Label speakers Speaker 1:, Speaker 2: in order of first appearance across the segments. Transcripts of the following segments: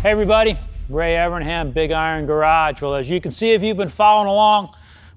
Speaker 1: Hey everybody, Ray Evernham, Big Iron Garage. Well, as you can see, if you've been following along,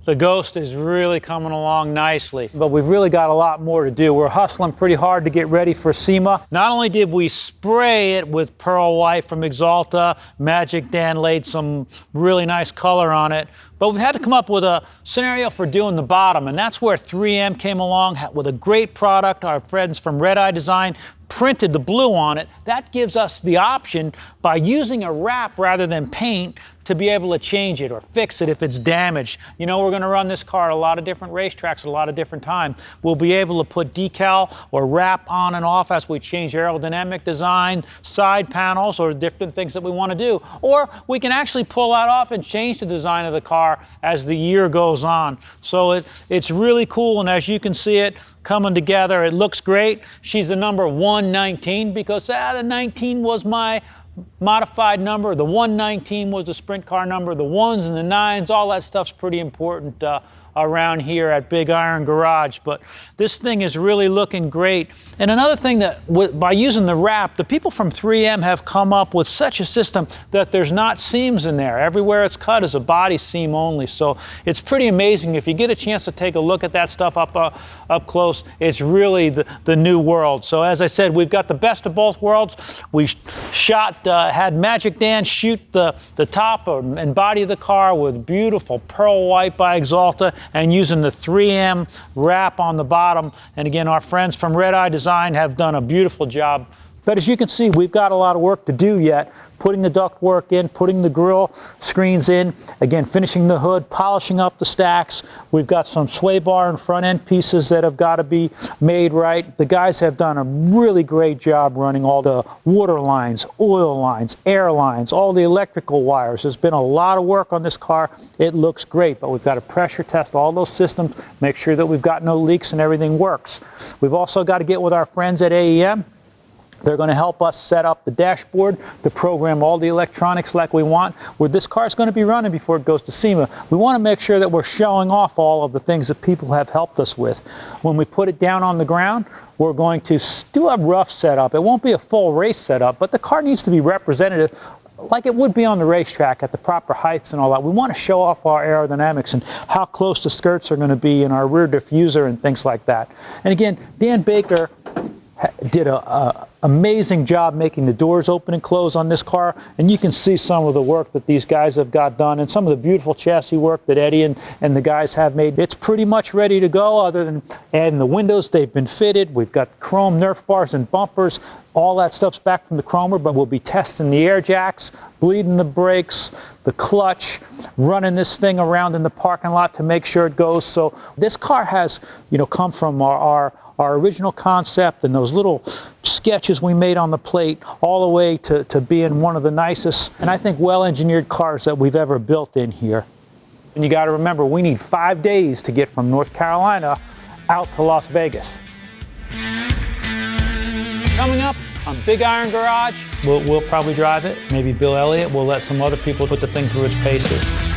Speaker 1: the Ghost is really coming along nicely. But we've really got a lot more to do. We're hustling pretty hard to get ready for SEMA. Not only did we spray it with pearl white from Axalta, Magic Dan laid some really nice color on it, but we've had to come up with a scenario for doing the bottom, and that's where 3M came along with a great product. Our friends from Red Eye Design printed the blue on it. That gives us the option, by using a wrap rather than paint, to be able to change it or fix it if it's damaged. You know, we're gonna run this car at a lot of different racetracks at a lot of different times. We'll be able to put decal or wrap on and off as we change aerodynamic design, side panels, or different things that we wanna do. Or we can actually pull that off and change the design of the car as the year goes on. So it's really cool, and as you can see it coming together, it looks great. She's the number 119 because the 19 was my modified number. The 119 was the sprint car number. The 1s and the 9s, all that stuff's pretty important around here at Big Iron Garage. But this thing is really looking great. And another thing, that by using the wrap, the people from 3M have come up with such a system that there's not seams in there. Everywhere it's cut is a body seam only. So it's pretty amazing. If you get a chance to take a look at that stuff up close, it's really the new world. So as I said, we've got the best of both worlds. We had Magic Dan shoot the top and body of the car with beautiful pearl white by Axalta, and using the 3M wrap on the bottom. And again, our friends from Red Eye Design have done a beautiful job. But as you can see, we've got a lot of work to do yet. Putting the ductwork in, putting the grille screens in, again, finishing the hood, polishing up the stacks. We've got some sway bar and front end pieces that have got to be made right. The guys have done a really great job running all the water lines, oil lines, air lines, all the electrical wires. There's been a lot of work on this car. It looks great, but we've got to pressure test all those systems, make sure that we've got no leaks and everything works. We've also got to get with our friends at AEM. They're going to help us set up the dashboard to program all the electronics like we want, where this car is going to be running before it goes to SEMA. We want to make sure that we're showing off all of the things that people have helped us with. When we put it down on the ground, we're going to do a rough setup. It won't be a full race setup, but the car needs to be representative like it would be on the racetrack at the proper heights and all that. We want to show off our aerodynamics and how close the skirts are going to be in our rear diffuser and things like that. And again, Dan Baker did an amazing job making the doors open and close on this car, and you can see some of the work that these guys have got done and some of the beautiful chassis work that Eddie and the guys have made. It's pretty much ready to go, other than adding the windows. They've been fitted. We've got chrome Nerf bars and bumpers. All that stuff's back from the chromer, but we'll be testing the air jacks, bleeding the brakes, the clutch, running this thing around in the parking lot to make sure it goes. So this car has, come from our original concept and those little sketches we made on the plate all the way to being one of the nicest and I think well-engineered cars that we've ever built in here. And you got to remember, we need 5 days to get from North Carolina out to Las Vegas. Coming up on Big Iron Garage, we'll probably drive it. Maybe Bill Elliott will let some other people put the thing through its paces.